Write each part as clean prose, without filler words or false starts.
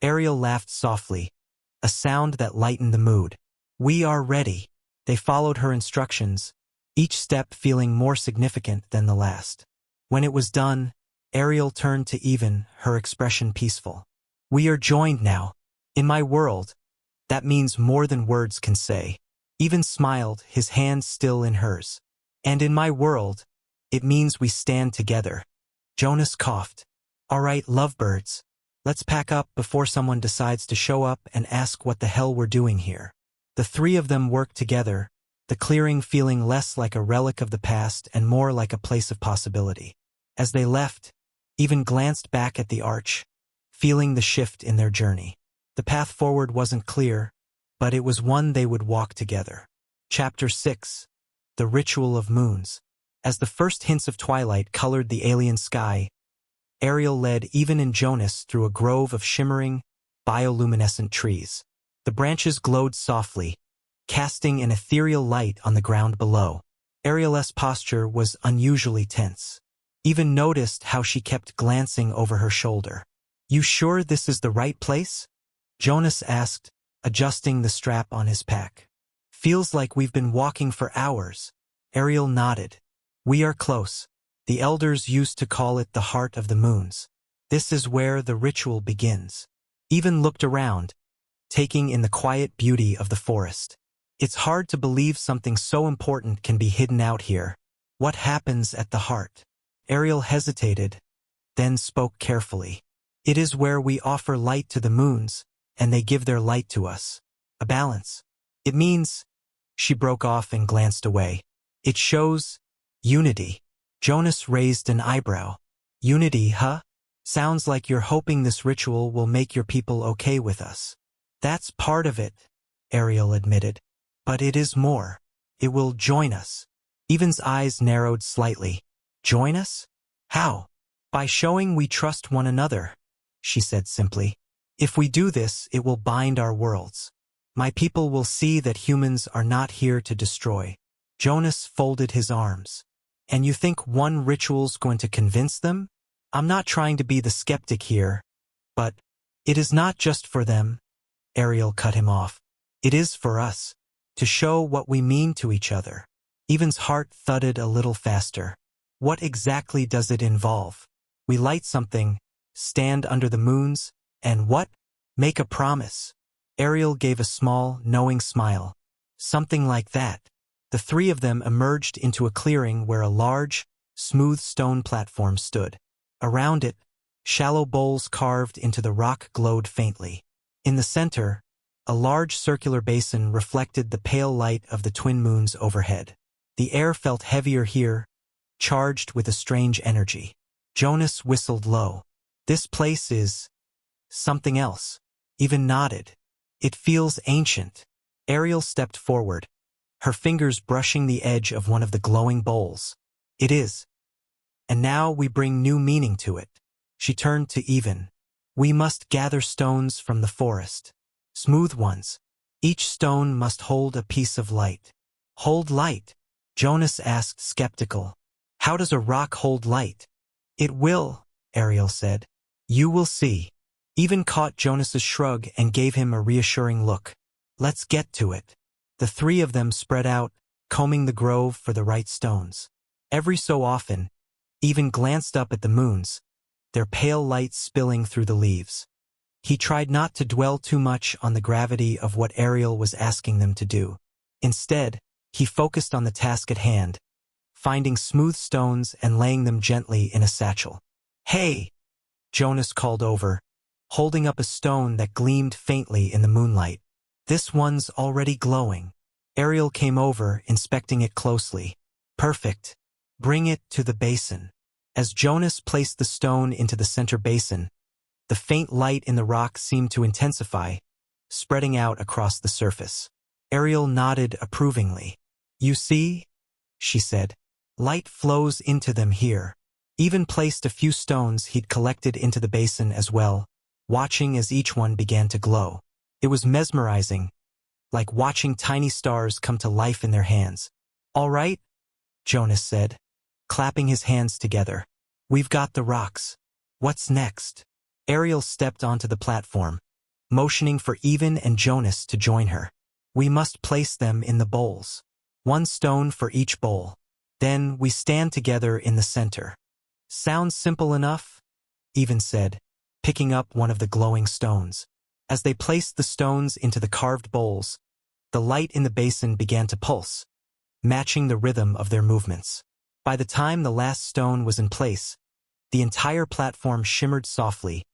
Ariel laughed softly, a sound that lightened the mood. We are ready. They followed her instructions, each step feeling more significant than the last. When it was done, Ariel turned to Even, her expression peaceful. We are joined now. In my world, that means more than words can say. Even smiled, his hand still in hers. And in my world, it means we stand together. Jonas coughed. All right, lovebirds. Let's pack up before someone decides to show up and ask what the hell we're doing here. The three of them worked together, the clearing feeling less like a relic of the past and more like a place of possibility. As they left, Even glanced back at the arch, feeling the shift in their journey. The path forward wasn't clear, but it was one they would walk together. Chapter 6. The Ritual of Moons. As the first hints of twilight colored the alien sky, Ariel led Even and Jonas through a grove of shimmering, bioluminescent trees. The branches glowed softly, casting an ethereal light on the ground below. Ariel's posture was unusually tense. Even noticed how she kept glancing over her shoulder. You sure this is the right place? Jonas asked, adjusting the strap on his pack. Feels like we've been walking for hours. Ariel nodded. We are close. The elders used to call it the heart of the moons. This is where the ritual begins. Even looked around, taking in the quiet beauty of the forest. It's hard to believe something so important can be hidden out here. What happens at the heart? Ariel hesitated, then spoke carefully. It is where we offer light to the moons, and they give their light to us. A balance. It means... She broke off and glanced away. It shows... unity. Jonas raised an eyebrow. Unity, huh? Sounds like you're hoping this ritual will make your people okay with us. That's part of it, Ariel admitted. But it is more. It will join us. Even's eyes narrowed slightly. Join us? How? By showing we trust one another, she said simply. If we do this, it will bind our worlds. My people will see that humans are not here to destroy. Jonas folded his arms. And you think one ritual's going to convince them? I'm not trying to be the skeptic here, but it is not just for them. Ariel cut him off. It is for us, to show what we mean to each other. Even's heart thudded a little faster. What exactly does it involve? We light something, stand under the moons, and what? Make a promise. Ariel gave a small, knowing smile. Something like that. The three of them emerged into a clearing where a large, smooth stone platform stood. Around it, shallow bowls carved into the rock glowed faintly. In the center, a large circular basin reflected the pale light of the twin moons overhead. The air felt heavier here, charged with a strange energy. Jonas whistled low. This place is... something else. Even nodded. It feels ancient. Ariel stepped forward, her fingers brushing the edge of one of the glowing bowls. It is. And now we bring new meaning to it. She turned to Even. We must gather stones from the forest. Smooth ones. Each stone must hold a piece of light. Hold light? Jonas asked, skeptical. How does a rock hold light? It will, Ariel said. You will see. Even caught Jonas's shrug and gave him a reassuring look. Let's get to it. The three of them spread out, combing the grove for the right stones. Every so often, Even glanced up at the moons, their pale light spilling through the leaves. He tried not to dwell too much on the gravity of what Ariel was asking them to do. Instead, he focused on the task at hand, finding smooth stones and laying them gently in a satchel. Hey! Jonas called over, holding up a stone that gleamed faintly in the moonlight. This one's already glowing. Ariel came over, inspecting it closely. Perfect. Bring it to the basin. As Jonas placed the stone into the center basin, the faint light in the rock seemed to intensify, spreading out across the surface. Ariel nodded approvingly. You see? She said. Light flows into them here. Even placed a few stones he'd collected into the basin as well, watching as each one began to glow. It was mesmerizing, like watching tiny stars come to life in their hands. All right, Jonas said, clapping his hands together. We've got the rocks. What's next? Ariel stepped onto the platform, motioning for Even and Jonas to join her. We must place them in the bowls. 1 stone for each bowl. Then we stand together in the center. Sounds simple enough? Even said, picking up one of the glowing stones. As they placed the stones into the carved bowls, the light in the basin began to pulse, matching the rhythm of their movements. By the time the last stone was in place, the entire platform shimmered softly,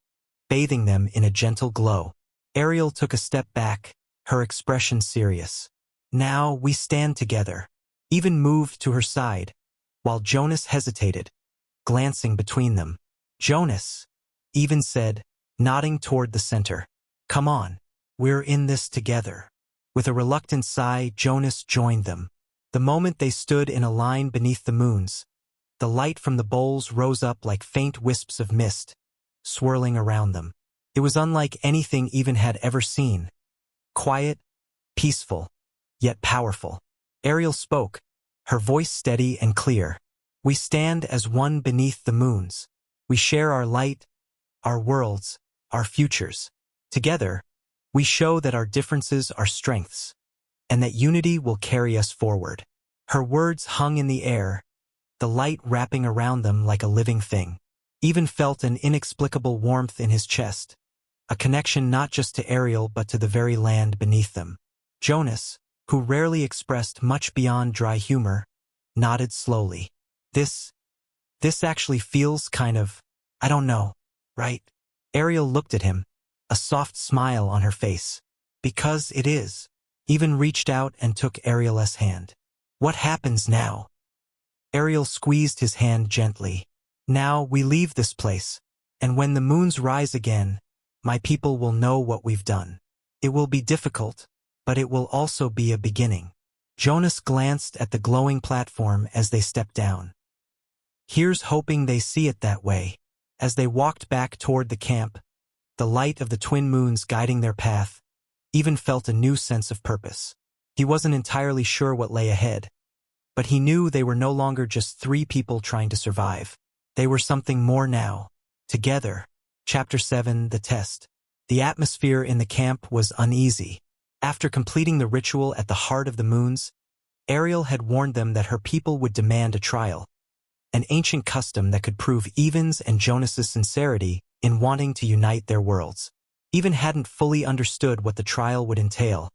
bathing them in a gentle glow. Ariel took a step back, her expression serious. Now we stand together. Even moved to her side, while Jonas hesitated, glancing between them. Jonas, Even said, nodding toward the center. Come on, we're in this together. With a reluctant sigh, Jonas joined them. The moment they stood in a line beneath the moons, the light from the bowls rose up like faint wisps of mist, swirling around them. It was unlike anything Even had ever seen. Quiet, peaceful, yet powerful. Ariel spoke, her voice steady and clear. We stand as one beneath the moons. We share our light, our worlds, our futures. Together, we show that our differences are strengths, and that unity will carry us forward. Her words hung in the air, the light wrapping around them like a living thing. Even felt an inexplicable warmth in his chest, a connection not just to Ariel but to the very land beneath them. Jonas, who rarely expressed much beyond dry humor, nodded slowly. This actually feels kind of, I don't know, right? Ariel looked at him, a soft smile on her face. Because it is. Even reached out and took Ariel's hand. What happens now? Ariel squeezed his hand gently. Now we leave this place, and when the moons rise again, my people will know what we've done. It will be difficult, but it will also be a beginning. Jonas glanced at the glowing platform as they stepped down. Here's hoping they see it that way. As they walked back toward the camp, the light of the twin moons guiding their path, Even felt a new sense of purpose. He wasn't entirely sure what lay ahead, but he knew they were no longer just 3 people trying to survive. They were something more now. Together. Chapter 7, The Test. The atmosphere in the camp was uneasy. After completing the ritual at the heart of the moons, Ariel had warned them that her people would demand a trial, an ancient custom that could prove Even's and Jonas's sincerity in wanting to unite their worlds. Even hadn't fully understood what the trial would entail,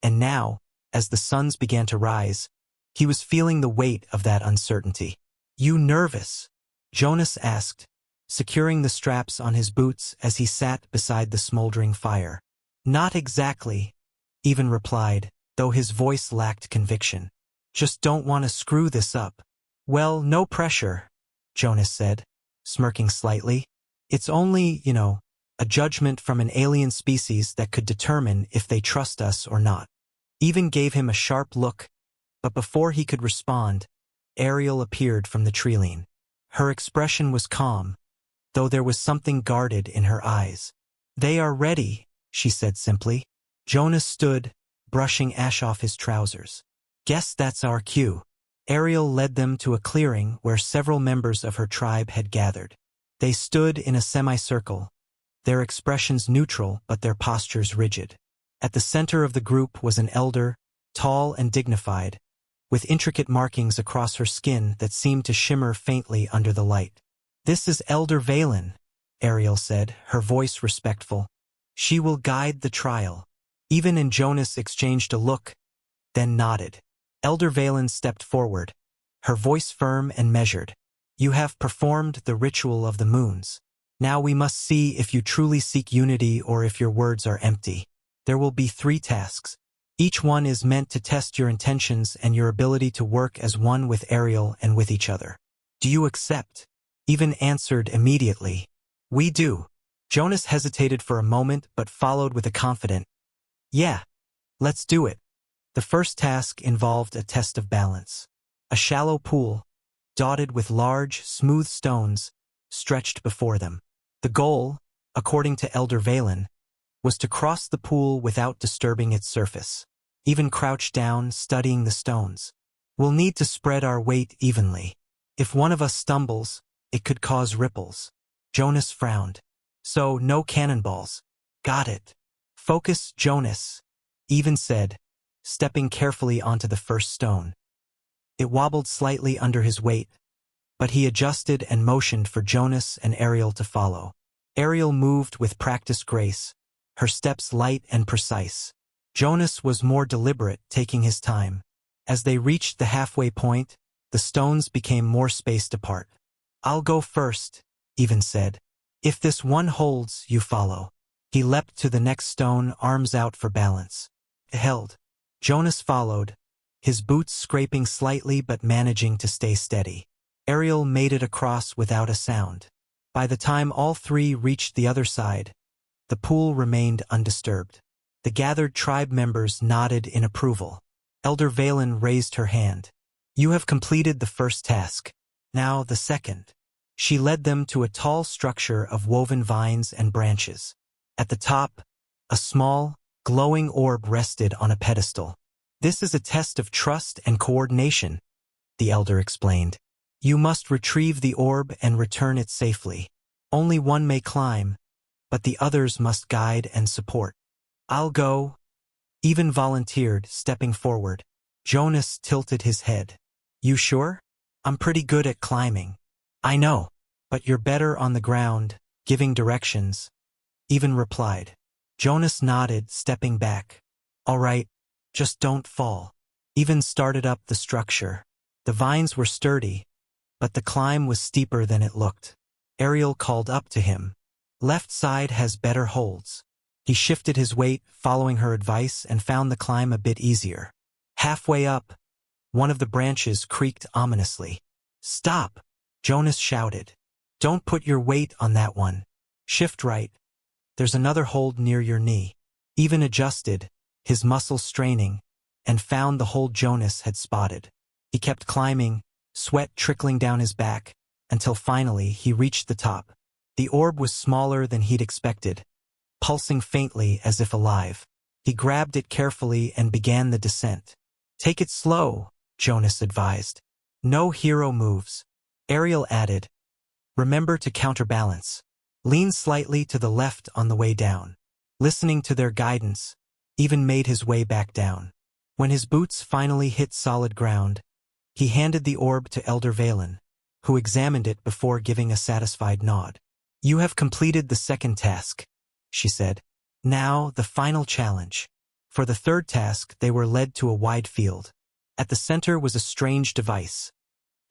and now, as the suns began to rise, he was feeling the weight of that uncertainty. You nervous? Jonas asked, securing the straps on his boots as he sat beside the smoldering fire. Not exactly, Even replied, though his voice lacked conviction. Just don't want to screw this up. Well, no pressure, Jonas said, smirking slightly. It's only, a judgment from an alien species that could determine if they trust us or not. Even gave him a sharp look, but before he could respond, Ariel appeared from the treeline. Her expression was calm, though there was something guarded in her eyes. They are ready, she said simply. Jonas stood, brushing ash off his trousers. Guess that's our cue. Ariel led them to a clearing where several members of her tribe had gathered. They stood in a semicircle, their expressions neutral but their postures rigid. At the center of the group was an elder, tall and dignified, with intricate markings across her skin that seemed to shimmer faintly under the light. This is Elder Valen, Ariel said, her voice respectful. She will guide the trial. Even and Jonas exchanged a look, then nodded. Elder Valen stepped forward, her voice firm and measured. You have performed the ritual of the moons. Now we must see if you truly seek unity or if your words are empty. There will be 3 tasks. Each one is meant to test your intentions and your ability to work as one with Ariel and with each other. Do you accept? Even answered immediately. We do. Jonas hesitated for a moment but followed with a confident, yeah, let's do it. The first task involved a test of balance. A shallow pool, dotted with large, smooth stones, stretched before them. The goal, according to Elder Valen, was to cross the pool without disturbing its surface. Even crouched down, studying the stones. We'll need to spread our weight evenly. If one of us stumbles, it could cause ripples. Jonas frowned. So, no cannonballs. Got it. Focus, Jonas, Even said, stepping carefully onto the first stone. It wobbled slightly under his weight, but he adjusted and motioned for Jonas and Ariel to follow. Ariel moved with practiced grace, her steps light and precise. Jonas was more deliberate, taking his time. As they reached the halfway point, the stones became more spaced apart. I'll go first, Even said. If this one holds, you follow. He leapt to the next stone, arms out for balance. It held. Jonas followed, his boots scraping slightly but managing to stay steady. Ariel made it across without a sound. By the time all three reached the other side, the pool remained undisturbed. The gathered tribe members nodded in approval. Elder Valen raised her hand. You have completed the first task. Now the second. She led them to a tall structure of woven vines and branches. At the top, a small, glowing orb rested on a pedestal. This is a test of trust and coordination, the elder explained. You must retrieve the orb and return it safely. Only one may climb, but the others must guide and support. I'll go, Even volunteered, stepping forward. Jonas tilted his head. You sure? I'm pretty good at climbing. I know, but you're better on the ground, giving directions, Even replied. Jonas nodded, stepping back. All right, just don't fall. Even started up the structure. The vines were sturdy, but the climb was steeper than it looked. Ariel called up to him. Left side has better holds. He shifted his weight, following her advice, and found the climb a bit easier. Halfway up, one of the branches creaked ominously. Stop! Jonas shouted. Don't put your weight on that one. Shift right. There's another hold near your knee. Even adjusted, his muscles straining, and found the hold Jonas had spotted. He kept climbing, sweat trickling down his back, until finally he reached the top. The orb was smaller than he'd expected, pulsing faintly as if alive. He grabbed it carefully and began the descent. Take it slow, Jonas advised. No hero moves. Ariel added. Remember to counterbalance. Lean slightly to the left on the way down. Listening to their guidance, Even made his way back down. When his boots finally hit solid ground, he handed the orb to Elder Valen, who examined it before giving a satisfied nod. You have completed the second task, she said. Now, the final challenge. For the third task, they were led to a wide field. At the center was a strange device,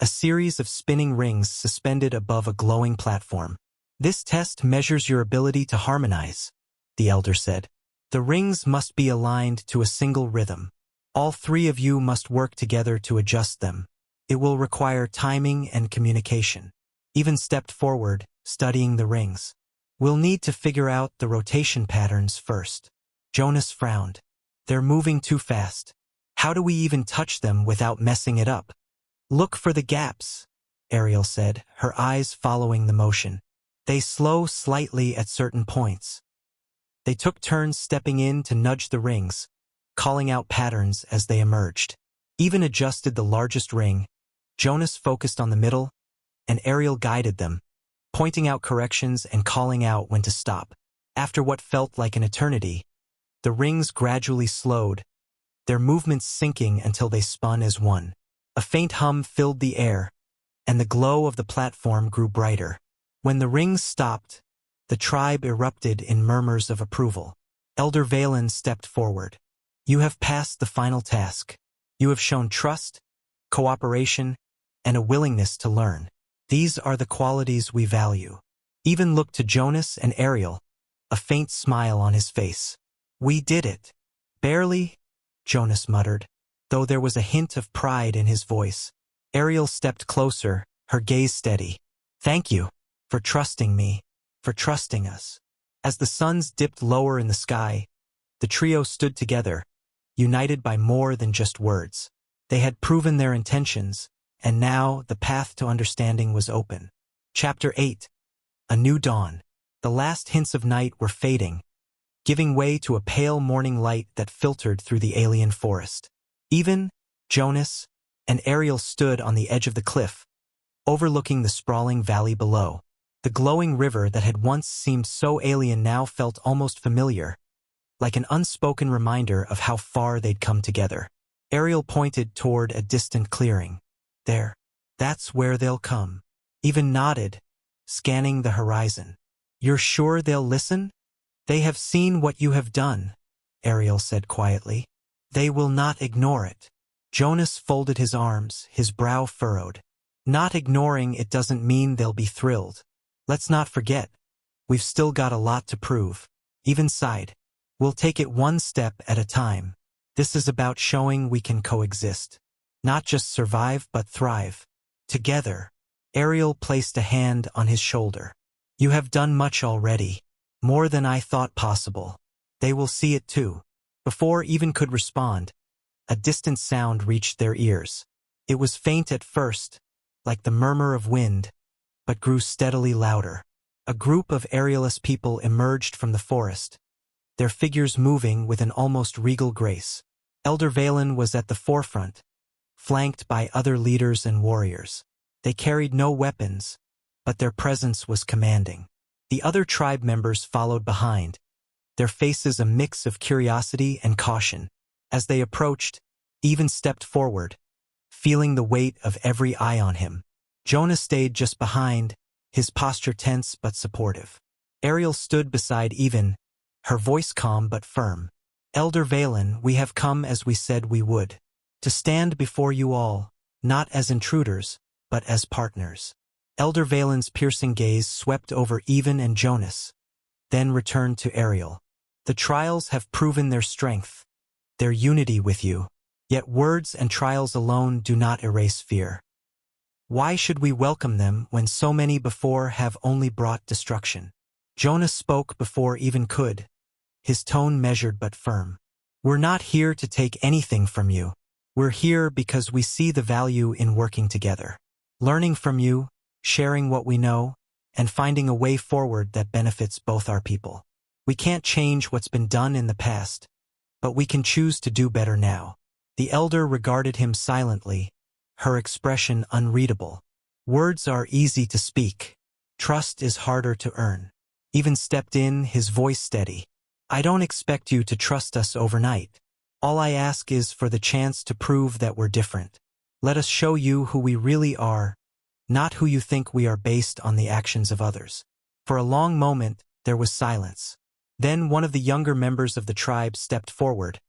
a series of spinning rings suspended above a glowing platform. This test measures your ability to harmonize, the elder said. The rings must be aligned to a single rhythm. All three of you must work together to adjust them. It will require timing and communication. Even stepped forward, studying the rings. We'll need to figure out the rotation patterns first. Jonas frowned. They're moving too fast. How do we even touch them without messing it up? Look for the gaps, Ariel said, her eyes following the motion. They slow slightly at certain points. They took turns stepping in to nudge the rings, calling out patterns as they emerged. Even adjusted the largest ring. Jonas focused on the middle, and Ariel guided them, pointing out corrections and calling out when to stop. After what felt like an eternity, the rings gradually slowed, their movements sinking until they spun as one. A faint hum filled the air, and the glow of the platform grew brighter. When the rings stopped, the tribe erupted in murmurs of approval. Elder Valen stepped forward. You have passed the final task. You have shown trust, cooperation, and a willingness to learn. These are the qualities we value. Even looked to Jonas and Ariel, a faint smile on his face. We did it. Barely, Jonas muttered, though there was a hint of pride in his voice. Ariel stepped closer, her gaze steady. Thank you for trusting me, for trusting us. As the suns dipped lower in the sky, the trio stood together, united by more than just words. They had proven their intentions, and now the path to understanding was open. Chapter 8. A New Dawn. The last hints of night were fading, giving way to a pale morning light that filtered through the alien forest. Even, Jonas, and Ariel stood on the edge of the cliff, overlooking the sprawling valley below. The glowing river that had once seemed so alien now felt almost familiar, like an unspoken reminder of how far they'd come together. Ariel pointed toward a distant clearing. There. That's where they'll come. Even nodded, scanning the horizon. You're sure they'll listen? They have seen what you have done, Ariel said quietly. They will not ignore it. Jonas folded his arms, his brow furrowed. Not ignoring it doesn't mean they'll be thrilled. Let's not forget, we've still got a lot to prove. Even sighed. We'll take it one step at a time. This is about showing we can coexist. Not just survive but thrive. Together. Ariel placed a hand on his shoulder. You have done much already. More than I thought possible. They will see it too. Before even could respond, a distant sound reached their ears. It was faint at first, like the murmur of wind, but grew steadily louder. A group of Ariel's people emerged from the forest, their figures moving with an almost regal grace. Elder Valen was at the forefront, flanked by other leaders and warriors. They carried no weapons, but their presence was commanding. The other tribe members followed behind, their faces a mix of curiosity and caution. As they approached, Even stepped forward, feeling the weight of every eye on him. Jonah stayed just behind, his posture tense but supportive. Ariel stood beside Even, her voice calm but firm. Elder Valen, we have come as we said we would. To stand before you all, not as intruders, but as partners. Elder Valen's piercing gaze swept over Even and Jonas, then returned to Ariel. The trials have proven their strength, their unity with you. Yet words and trials alone do not erase fear. Why should we welcome them when so many before have only brought destruction? Jonas spoke before Even could, his tone measured but firm. We're not here to take anything from you. We're here because we see the value in working together. Learning from you, sharing what we know, and finding a way forward that benefits both our people. We can't change what's been done in the past, but we can choose to do better now. The elder regarded him silently, her expression unreadable. Words are easy to speak. Trust is harder to earn. Even stepped in, his voice steady. I don't expect you to trust us overnight. All I ask is for the chance to prove that we're different. Let us show you who we really are, not who you think we are based on the actions of others. For a long moment, there was silence. Then one of the younger members of the tribe stepped forward,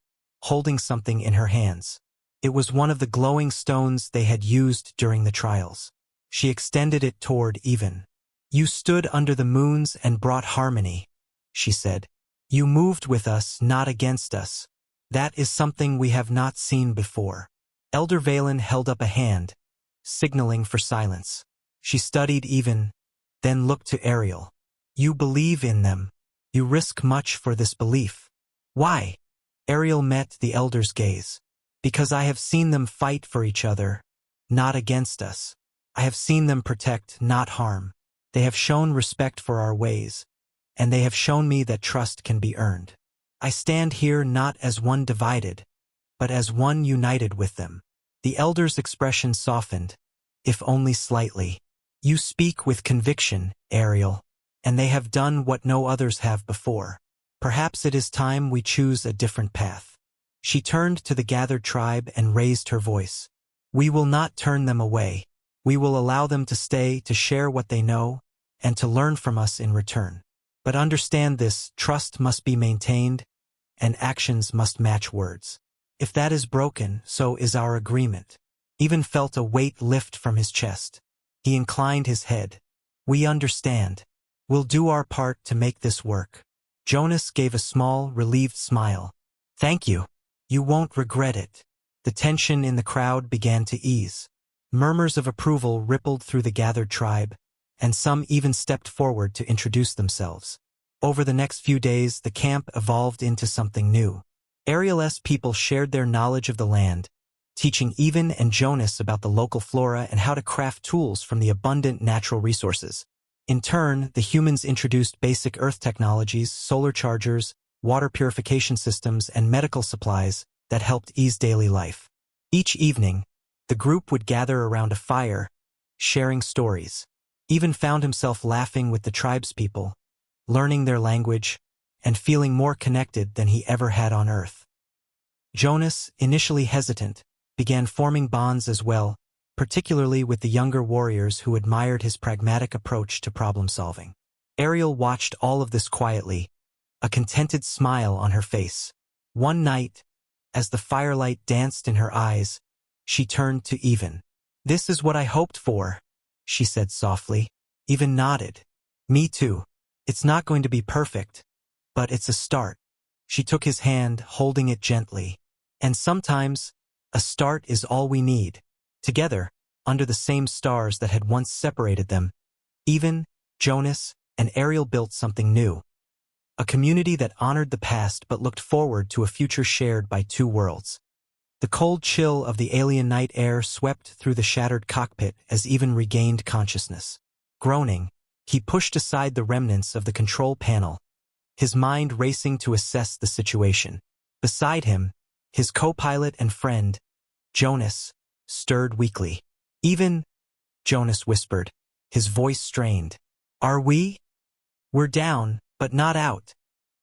holding something in her hands. It was one of the glowing stones they had used during the trials. She extended it toward Even. You stood under the moons and brought harmony, she said. You moved with us, not against us. That is something we have not seen before. Elder Valen held up a hand, signaling for silence. She studied Even, then looked to Ariel. You believe in them. You risk much for this belief. Why? Ariel met the elder's gaze. Because I have seen them fight for each other, not against us. I have seen them protect, not harm. They have shown respect for our ways, and they have shown me that trust can be earned. I stand here not as one divided, but as one united with them. The elder's expression softened, if only slightly. You speak with conviction, Ariel, and they have done what no others have before. Perhaps it is time we choose a different path. She turned to the gathered tribe and raised her voice. We will not turn them away. We will allow them to stay, to share what they know, and to learn from us in return. But understand this, trust must be maintained, and actions must match words. If that is broken, so is our agreement. Even felt a weight lift from his chest. He inclined his head. We understand. We'll do our part to make this work. Jonas gave a small, relieved smile. Thank you. You won't regret it. The tension in the crowd began to ease. Murmurs of approval rippled through the gathered tribe, and some even stepped forward to introduce themselves. Over the next few days, the camp evolved into something new. Ariel's people shared their knowledge of the land, teaching Even and Jonas about the local flora and how to craft tools from the abundant natural resources. In turn, the humans introduced basic earth technologies, solar chargers, water purification systems, and medical supplies that helped ease daily life. Each evening, the group would gather around a fire, sharing stories. Even found himself laughing with the tribespeople, learning their language, and feeling more connected than he ever had on Earth. Jonas, initially hesitant, began forming bonds as well, particularly with the younger warriors who admired his pragmatic approach to problem-solving. Ariel watched all of this quietly, a contented smile on her face. One night, as the firelight danced in her eyes, she turned to Even. "This is what I hoped for," she said softly. Even nodded. "Me too. It's not going to be perfect, but it's a start." She took his hand, holding it gently. And sometimes, a start is all we need. Together, under the same stars that had once separated them, Even, Jonas, and Ariel built something new. A community that honored the past but looked forward to a future shared by two worlds. The cold chill of the alien night air swept through the shattered cockpit as Even regained consciousness. Groaning, he pushed aside the remnants of the control panel, his mind racing to assess the situation. Beside him, his co-pilot and friend, Jonas, stirred weakly. "Even," Jonas whispered, his voice strained. "Are we?" "We're down, but not out,"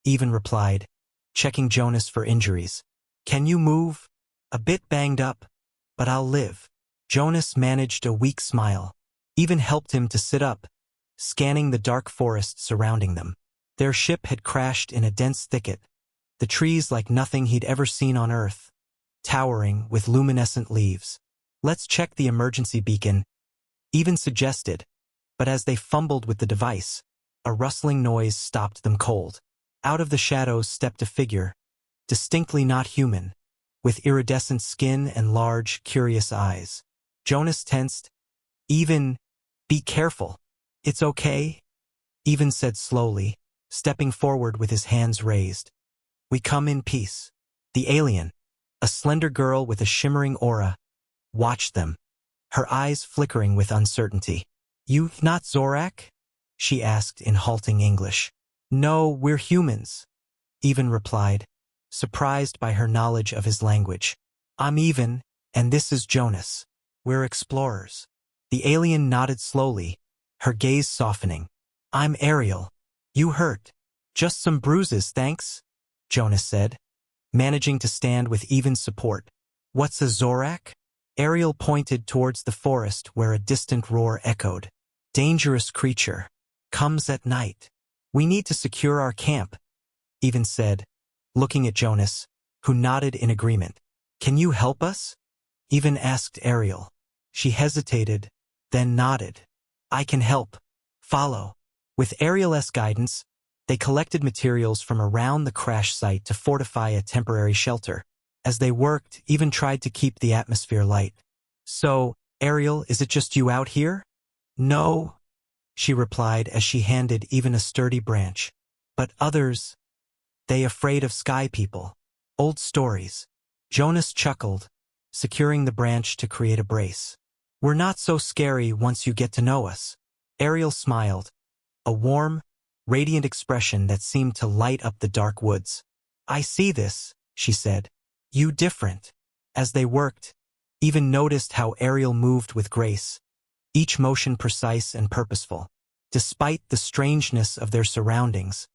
Even replied, checking Jonas for injuries. "Can you move?" "A bit banged up, but I'll live." Jonas managed a weak smile. Even helped him to sit up, scanning the dark forest surrounding them. Their ship had crashed in a dense thicket, the trees like nothing he'd ever seen on Earth, towering with luminescent leaves. "Let's check the emergency beacon," Even suggested, but as they fumbled with the device, a rustling noise stopped them cold. Out of the shadows stepped a figure, distinctly not human, with iridescent skin and large, curious eyes. Jonas tensed. "Even, be careful." "It's okay," Even said slowly, stepping forward with his hands raised. "We come in peace." The alien, a slender girl with a shimmering aura, watched them, her eyes flickering with uncertainty. "You not Zorak?" she asked in halting English. "No, we're humans," Even replied, surprised by her knowledge of his language. "I'm Even, and this is Jonas. We're explorers." The alien nodded slowly, her gaze softening. "I'm Ariel. You hurt?" "Just some bruises, thanks," Jonas said, managing to stand with even support. "What's a Zorak?" Ariel pointed towards the forest where a distant roar echoed. "Dangerous creature. Comes at night. We need to secure our camp," Even said, looking at Jonas, who nodded in agreement. "Can you help us?" Even asked Ariel. She hesitated, then nodded. "I can help. Follow." With Ariel's guidance, they collected materials from around the crash site to fortify a temporary shelter. As they worked, Even tried to keep the atmosphere light. "So, Ariel, is it just you out here?" "No," she replied as she handed Even a sturdy branch. "But others, they afraid of sky people. Old stories." Jonas chuckled, securing the branch to create a brace. "We're not so scary once you get to know us." Ariel smiled, a warm, radiant expression that seemed to light up the dark woods. "I see this," she said. "You different." As they worked, Even noticed how Ariel moved with grace, each motion precise and purposeful. Despite the strangeness of their surroundings,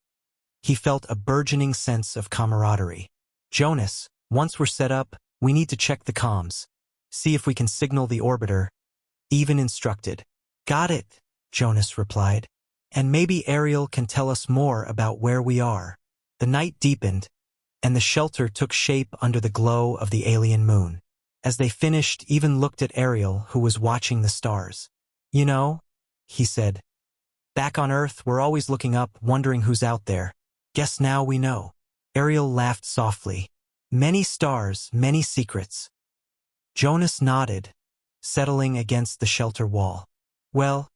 he felt a burgeoning sense of camaraderie. "Jonas, once we're set up, we need to check the comms. See if we can signal the orbiter," Even instructed. "Got it," Jonas replied. "And maybe Ariel can tell us more about where we are." The night deepened, and the shelter took shape under the glow of the alien moon. As they finished, Even looked at Ariel, who was watching the stars. "You know," he said, "back on Earth, we're always looking up, wondering who's out there. Guess now we know." Ariel laughed softly. "Many stars, many secrets." Jonas nodded, settling against the shelter wall. "Well,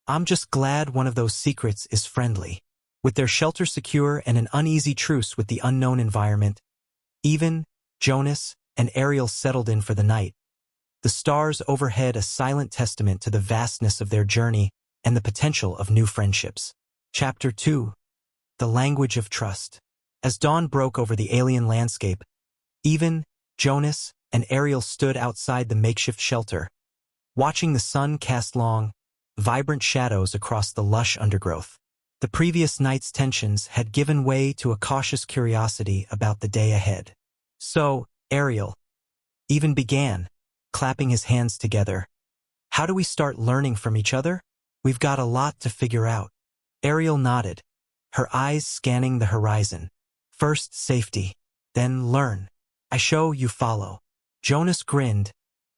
I'm just glad one of those secrets is friendly." With their shelter secure and an uneasy truce with the unknown environment, Even, Jonas, and Ariel settled in for the night. The stars overhead a silent testament to the vastness of their journey and the potential of new friendships. Chapter 2. The Language of Trust. As dawn broke over the alien landscape, Even, Jonas, and Ariel stood outside the makeshift shelter, watching the sun cast long, vibrant shadows across the lush undergrowth. The previous night's tensions had given way to a cautious curiosity about the day ahead. So, Ariel even began, clapping his hands together. How do we start learning from each other? We've got a lot to figure out. Ariel nodded, her eyes scanning the horizon. First, safety. Then learn. I show, you follow. Jonas grinned,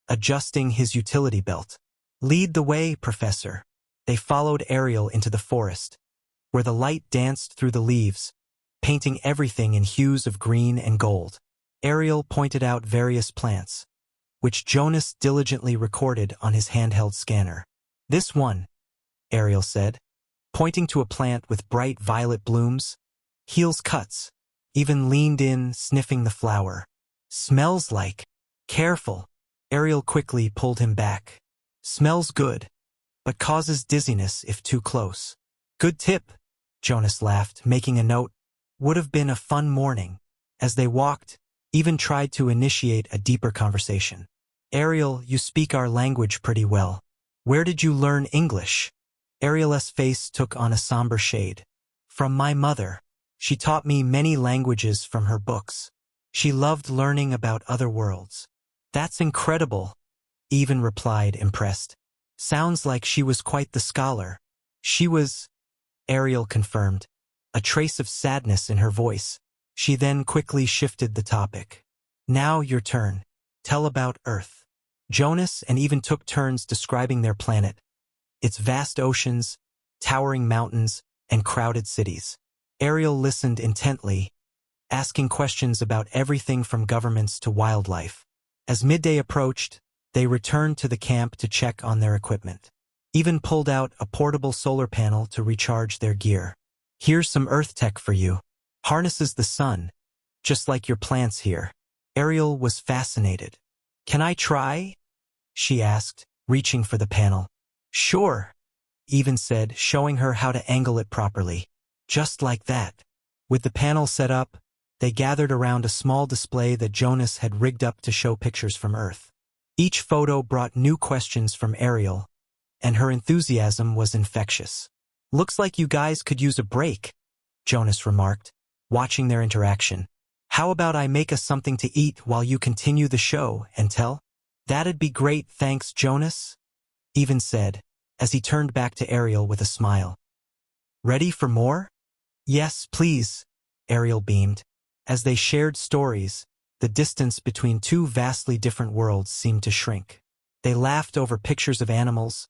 adjusting his utility belt. Lead the way, Professor. They followed Ariel into the forest, where the light danced through the leaves, painting everything in hues of green and gold. Ariel pointed out various plants, which Jonas diligently recorded on his handheld scanner. This one, Ariel said, pointing to a plant with bright violet blooms, heals cuts, even leaned in, sniffing the flower. Smells like. Careful. Ariel quickly pulled him back. Smells good, but causes dizziness if too close. Good tip, Jonas laughed, making a note. Would have been a fun morning. As they walked, even tried to initiate a deeper conversation. Ariel, you speak our language pretty well. Where did you learn English? Ariel's face took on a somber shade. From my mother. She taught me many languages from her books. She loved learning about other worlds. That's incredible, Even replied, impressed. Sounds like she was quite the scholar. She was, Ariel confirmed, a trace of sadness in her voice. She then quickly shifted the topic. Now your turn. Tell about Earth. Jonas and Even took turns describing their planet, its vast oceans, towering mountains, and crowded cities. Ariel listened intently, asking questions about everything from governments to wildlife. As midday approached, they returned to the camp to check on their equipment. Even pulled out a portable solar panel to recharge their gear. Here's some Earth tech for you. Harnesses the sun, just like your plants here. Ariel was fascinated. Can I try? She asked, reaching for the panel. Sure, Even said, showing her how to angle it properly. Just like that. With the panel set up, they gathered around a small display that Jonas had rigged up to show pictures from Earth. Each photo brought new questions from Ariel, and her enthusiasm was infectious. Looks like you guys could use a break, Jonas remarked, watching their interaction. How about I make us something to eat while you continue the show and tell? That'd be great, thanks, Jonas, Even said, as he turned back to Ariel with a smile. Ready for more? Yes, please, Ariel beamed. As they shared stories, the distance between two vastly different worlds seemed to shrink. They laughed over pictures of animals,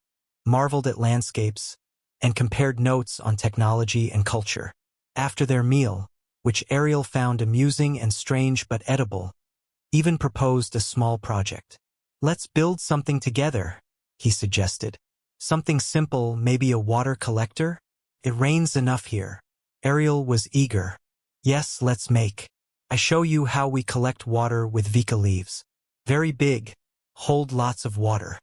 marveled at landscapes, and compared notes on technology and culture. After their meal, which Ariel found amusing and strange but edible, Even proposed a small project. Let's build something together, he suggested. Something simple, maybe a water collector? It rains enough here. Ariel was eager. Yes, let's make. I show you how we collect water with Vika leaves. Very big, hold lots of water.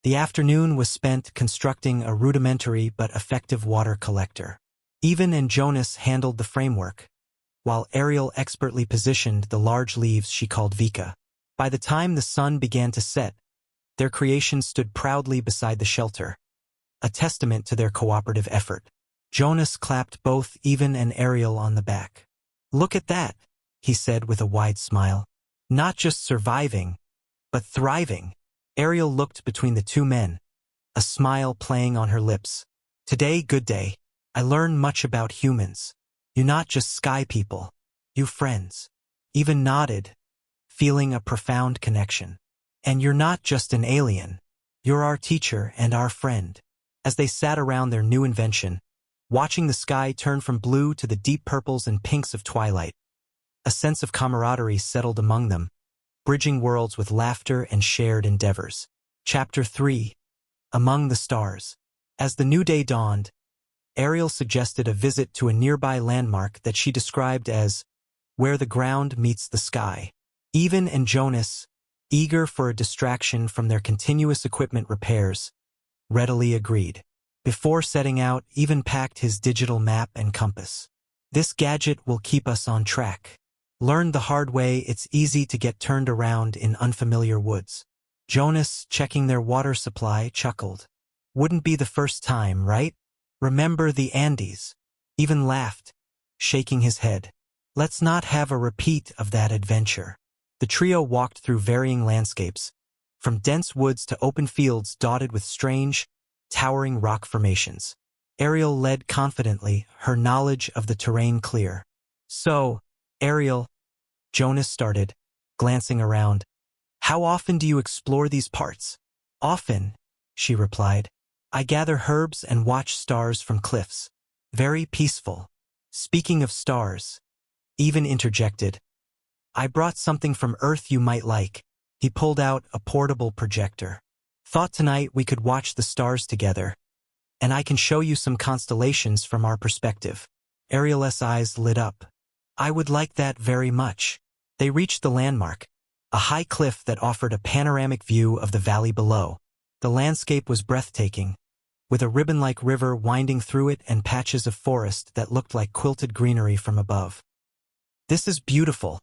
The afternoon was spent constructing a rudimentary but effective water collector. Even and Jonas handled the framework, while Ariel expertly positioned the large leaves she called Vika. By the time the sun began to set, their creation stood proudly beside the shelter, a testament to their cooperative effort. Jonas clapped both Even and Ariel on the back. Look at that, he said with a wide smile. Not just surviving, but thriving. Ariel looked between the two men, a smile playing on her lips. Today, good day. I learned much about humans. You're not just sky people. You friends. Even nodded, feeling a profound connection. And you're not just an alien. You're our teacher and our friend. As they sat around their new invention, watching the sky turn from blue to the deep purples and pinks of twilight, a sense of camaraderie settled among them, bridging worlds with laughter and shared endeavors. Chapter 3. Among the Stars. As the new day dawned, Ariel suggested a visit to a nearby landmark that she described as where the ground meets the sky. Even and Jonas, eager for a distraction from their continuous equipment repairs, readily agreed. Before setting out, Even packed his digital map and compass. This gadget will keep us on track. Learned the hard way, it's easy to get turned around in unfamiliar woods. Jonas, checking their water supply, chuckled. Wouldn't be the first time, right? Remember the Andes. even laughed, shaking his head. Let's not have a repeat of that adventure. The trio walked through varying landscapes, from dense woods to open fields dotted with strange, towering rock formations. Ariel led confidently, her knowledge of the terrain clear. So, Ariel, Jonas started, glancing around. How often do you explore these parts? Often, she replied. I gather herbs and watch stars from cliffs. Very peaceful. Speaking of stars, even interjected. I brought something from Earth you might like. He pulled out a portable projector. Thought tonight we could watch the stars together, and I can show you some constellations from our perspective. Ariel's eyes lit up. I would like that very much. They reached the landmark, a high cliff that offered a panoramic view of the valley below. The landscape was breathtaking, with a ribbon-like river winding through it and patches of forest that looked like quilted greenery from above. This is beautiful,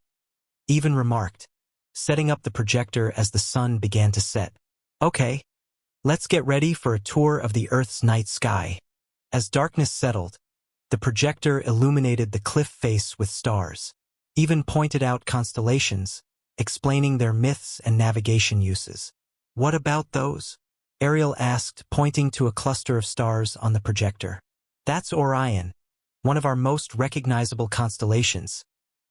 Even remarked, setting up the projector as the sun began to set. Okay, let's get ready for a tour of the Earth's night sky. As darkness settled, the projector illuminated the cliff face with stars. Even pointed out constellations, explaining their myths and navigation uses. What about those? Ariel asked, pointing to a cluster of stars on the projector. That's Orion, one of our most recognizable constellations,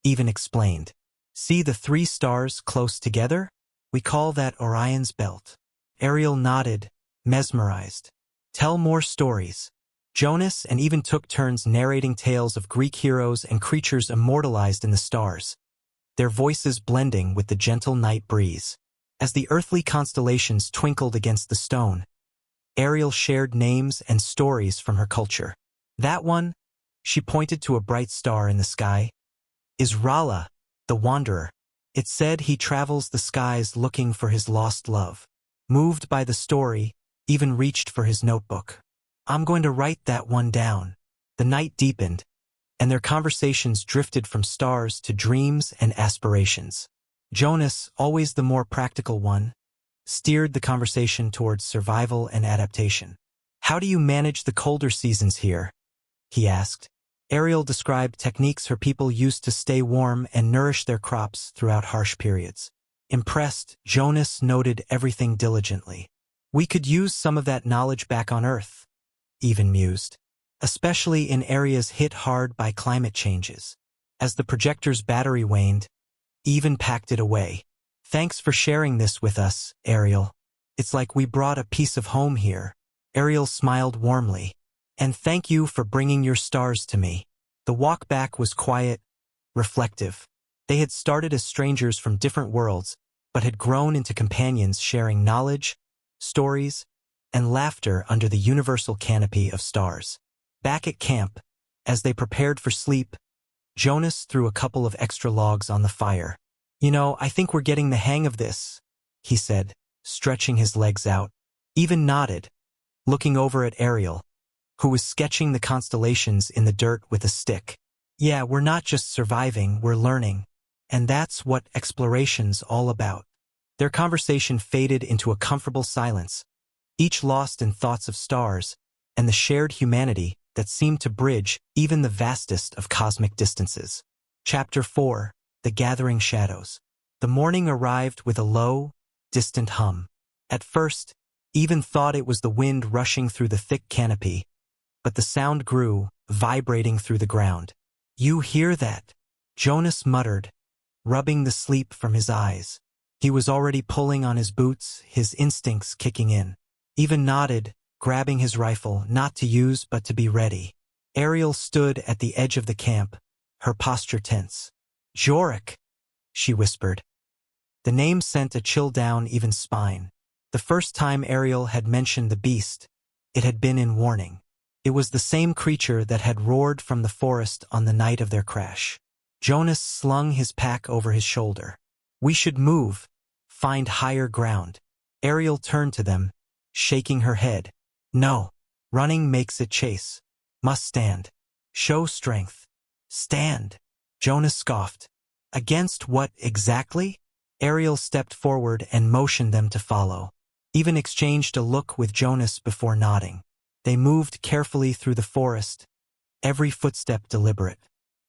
Even explained. See the 3 stars close together? We call that Orion's belt. Ariel nodded, mesmerized. Tell more stories. Jonas and Even took turns narrating tales of Greek heroes and creatures immortalized in the stars, their voices blending with the gentle night breeze. As the earthly constellations twinkled against the stone, Ariel shared names and stories from her culture. That one, she pointed to a bright star in the sky, is Rala, the Wanderer. It said he travels the skies looking for his lost love. Moved by the story, Even reached for his notebook. I'm going to write that one down. The night deepened, and their conversations drifted from stars to dreams and aspirations. Jonas, always the more practical one, steered the conversation towards survival and adaptation. How do you manage the colder seasons here? He asked. Ariel described techniques her people used to stay warm and nourish their crops throughout harsh periods. Impressed, Jonas noted everything diligently. We could use some of that knowledge back on Earth, Even mused, especially in areas hit hard by climate changes. As the projector's battery waned, Even packed it away. Thanks for sharing this with us, Ariel. It's like we brought a piece of home here. Ariel smiled warmly. And thank you for bringing your stars to me. The walk back was quiet, reflective. They had started as strangers from different worlds, but had grown into companions sharing knowledge, stories, and laughter under the universal canopy of stars. Back at camp, as they prepared for sleep, Jonas threw a couple of extra logs on the fire. I think we're getting the hang of this, he said, stretching his legs out. Even nodded, looking over at Ariel, who was sketching the constellations in the dirt with a stick. Yeah, we're not just surviving, we're learning. And that's what exploration's all about. Their conversation faded into a comfortable silence, each lost in thoughts of stars and the shared humanity that seemed to bridge even the vastest of cosmic distances. Chapter 4, The Gathering Shadows. The morning arrived with a low, distant hum. At first, Even thought it was the wind rushing through the thick canopy, but the sound grew, vibrating through the ground. You hear that? Jonas muttered, rubbing the sleep from his eyes. He was already pulling on his boots, his instincts kicking in. Even nodded, grabbing his rifle, not to use but to be ready. Ariel stood at the edge of the camp, her posture tense. Jorik, she whispered. The name sent a chill down Even's spine. The first time Ariel had mentioned the beast, it had been in warning. It was the same creature that had roared from the forest on the night of their crash. Jonas slung his pack over his shoulder. We should move, find higher ground. Ariel turned to them, shaking her head. No, running makes it chase. Must stand. Show strength. Stand. Jonas scoffed. Against what exactly? Ariel stepped forward and motioned them to follow. Even exchanged a look with Jonas before nodding. They moved carefully through the forest, every footstep deliberate.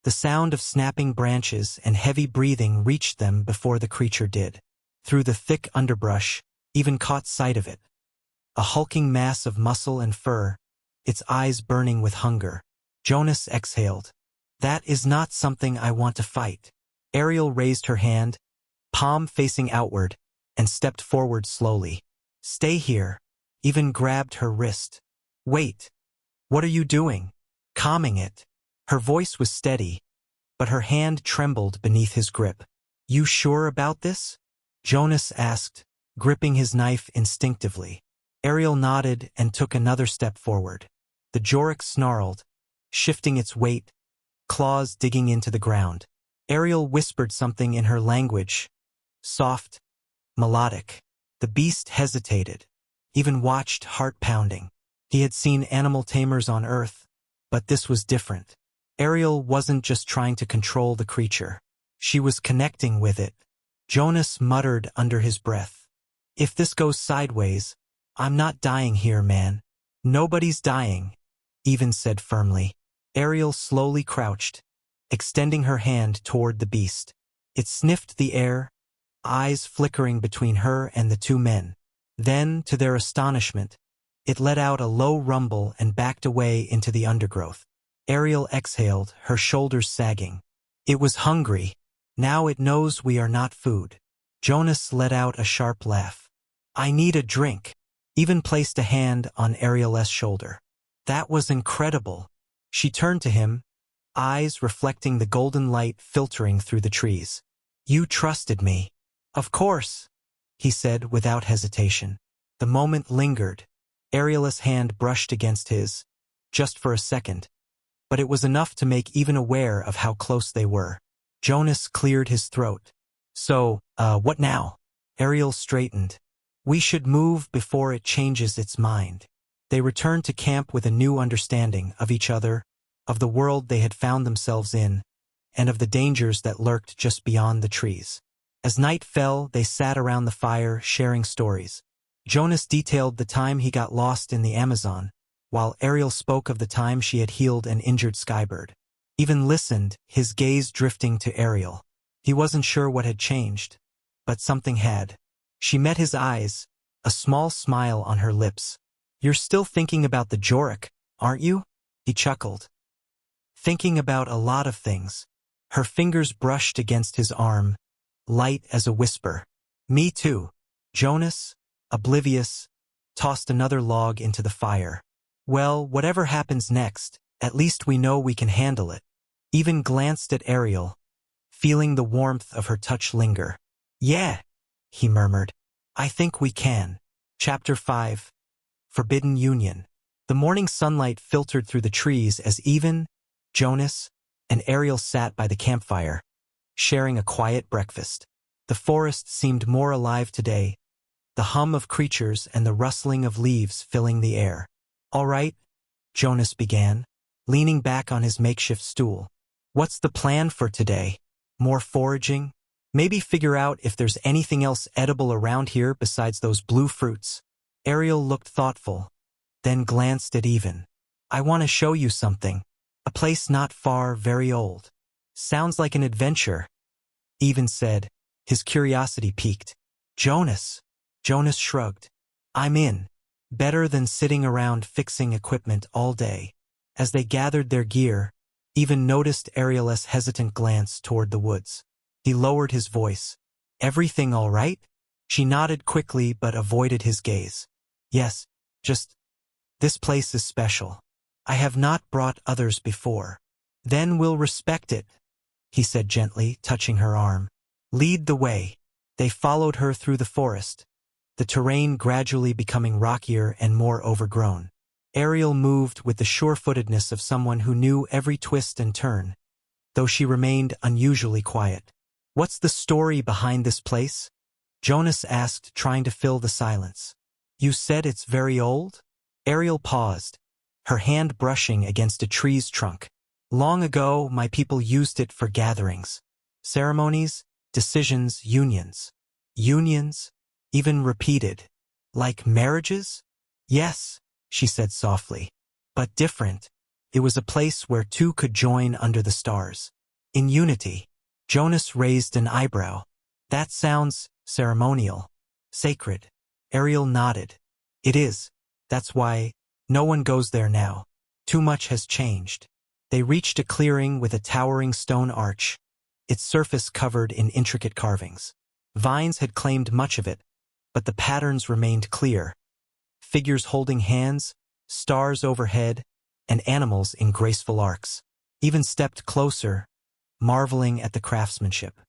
The sound of snapping branches and heavy breathing reached them before the creature did. Through the thick underbrush, even caught sight of it. A hulking mass of muscle and fur, its eyes burning with hunger. Jonas exhaled. That is not something I want to fight. Ariel raised her hand, palm facing outward, and stepped forward slowly. Stay here. Even grabbed her wrist. Wait. What are you doing? Calming it. Her voice was steady, but her hand trembled beneath his grip. You sure about this? Jonas asked, gripping his knife instinctively. Ariel nodded and took another step forward. The Jorok snarled, shifting its weight, claws digging into the ground. Ariel whispered something in her language, soft, melodic. The beast hesitated, even watched, heart pounding. He had seen animal tamers on Earth, but this was different. Ariel wasn't just trying to control the creature. She was connecting with it. Jonas muttered under his breath. If this goes sideways, I'm not dying here, man. Nobody's dying, Even said firmly. Ariel slowly crouched, extending her hand toward the beast. It sniffed the air, eyes flickering between her and the two men. Then, to their astonishment, it let out a low rumble and backed away into the undergrowth. Ariel exhaled, her shoulders sagging. It was hungry. Now it knows we are not food. Jonas let out a sharp laugh. I need a drink. Even placed a hand on Ariel's shoulder. That was incredible. She turned to him, eyes reflecting the golden light filtering through the trees. You trusted me. Of course, he said without hesitation. The moment lingered. Ariel's hand brushed against his, just for a second, but it was enough to make even aware of how close they were. Jonas cleared his throat. So, what now? Ariel straightened. We should move before it changes its mind. They returned to camp with a new understanding of each other, of the world they had found themselves in, and of the dangers that lurked just beyond the trees. As night fell, they sat around the fire, sharing stories. Jonas detailed the time he got lost in the Amazon, while Ariel spoke of the time she had healed an injured skybird. Even listened, his gaze drifting to Ariel. He wasn't sure what had changed, but something had. She met his eyes, a small smile on her lips. You're still thinking about the Jorok, aren't you? He chuckled. Thinking about a lot of things. Her fingers brushed against his arm, light as a whisper. Me too. Jonas, oblivious, tossed another log into the fire. Well, whatever happens next, at least we know we can handle it. Even glanced at Ariel, feeling the warmth of her touch linger. Yeah, he murmured. I think we can. Chapter 5. Forbidden Union. The morning sunlight filtered through the trees as Even, Jonas, and Ariel sat by the campfire, sharing a quiet breakfast. The forest seemed more alive today, the hum of creatures and the rustling of leaves filling the air. All right, Jonas began, leaning back on his makeshift stool. What's the plan for today? More foraging? Maybe figure out if there's anything else edible around here besides those blue fruits. Ariel looked thoughtful, then glanced at Even. I want to show you something. A place not far, very old. Sounds like an adventure, Even said, his curiosity piqued. Jonas shrugged. I'm in. Better than sitting around fixing equipment all day. As they gathered their gear, Even noticed Ariel's hesitant glance toward the woods. He lowered his voice. Everything all right? She nodded quickly but avoided his gaze. Yes, just, this place is special. I have not brought others before. Then we'll respect it, he said gently, touching her arm. Lead the way. They followed her through the forest, the terrain gradually becoming rockier and more overgrown. Ariel moved with the sure-footedness of someone who knew every twist and turn, though she remained unusually quiet. What's the story behind this place? Jonas asked, trying to fill the silence. You said it's very old? Ariel paused, her hand brushing against a tree's trunk. Long ago, my people used it for gatherings, ceremonies, decisions, unions. Unions? Even repeated. Like marriages? Yes, she said softly. But different. It was a place where two could join under the stars. In unity. Jonas raised an eyebrow. That sounds ceremonial. Sacred. Ariel nodded. It is. That's why no one goes there now. Too much has changed. They reached a clearing with a towering stone arch, its surface covered in intricate carvings. Vines had claimed much of it, but the patterns remained clear. Figures holding hands, stars overhead, and animals in graceful arcs. Even stepped closer, marveling at the craftsmanship.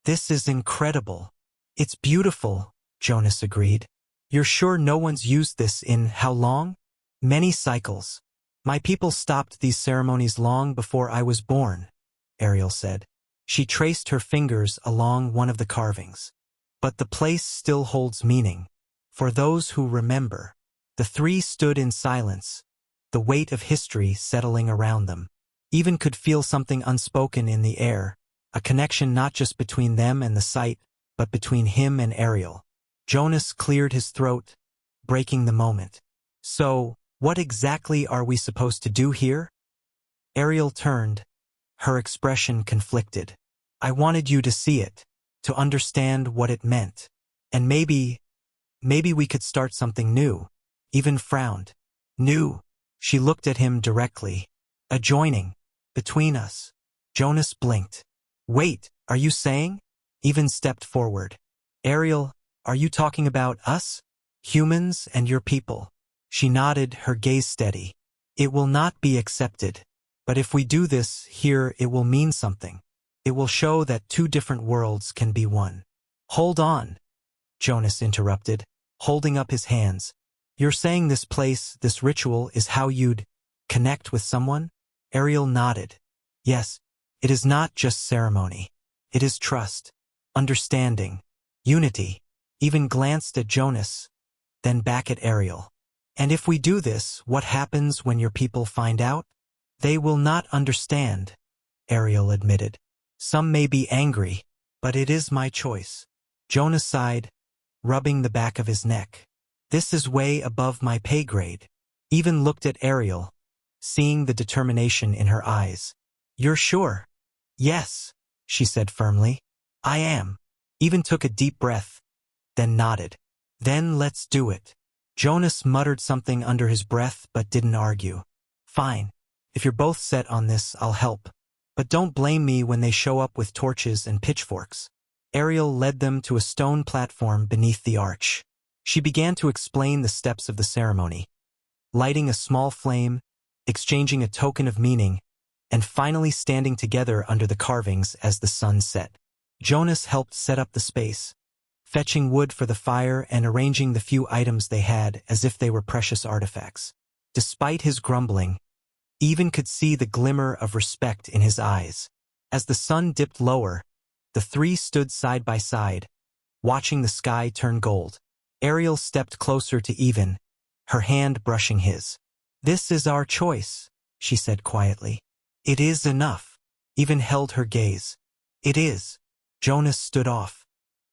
This is incredible. It's beautiful, Jonas agreed. You're sure no one's used this in how long? Many cycles. My people stopped these ceremonies long before I was born, Ariel said. She traced her fingers along one of the carvings. But the place still holds meaning. For those who remember. The three stood in silence, the weight of history settling around them. Even could feel something unspoken in the air, a connection not just between them and the site, but between him and Ariel. Jonas cleared his throat, breaking the moment. So, what exactly are we supposed to do here? Ariel turned, her expression conflicted. I wanted you to see it, to understand what it meant. And maybe we could start something new. Even frowned. New. She looked at him directly. A joining. Between us. Jonas blinked. Wait, are you saying? Even stepped forward. Ariel, are you talking about us? Humans and your people. She nodded, her gaze steady. It will not be accepted. But if we do this here, it will mean something. It will show that two different worlds can be one. Hold on, Jonas interrupted, holding up his hands. You're saying this place, this ritual, is how you'd connect with someone? Ariel nodded. Yes, it is not just ceremony. It is trust, understanding, unity. Even glanced at Jonas, then back at Ariel. And if we do this, what happens when your people find out? They will not understand, Ariel admitted. Some may be angry, but it is my choice. Jonas sighed, rubbing the back of his neck. This is way above my pay grade. Even looked at Ariel, seeing the determination in her eyes. You're sure? Yes, she said firmly. I am. Even took a deep breath, then nodded. Then let's do it. Jonas muttered something under his breath but didn't argue. Fine. If you're both set on this, I'll help. But don't blame me when they show up with torches and pitchforks. Ariel led them to a stone platform beneath the arch. She began to explain the steps of the ceremony, lighting a small flame, exchanging a token of meaning, and finally standing together under the carvings as the sun set. Jonas helped set up the space, fetching wood for the fire and arranging the few items they had as if they were precious artifacts. Despite his grumbling, Even could see the glimmer of respect in his eyes. As the sun dipped lower, the three stood side by side, watching the sky turn gold. Ariel stepped closer to Even, her hand brushing his. "This is our choice," she said quietly. "It is enough." Even held her gaze. "It is." Jonas stood off,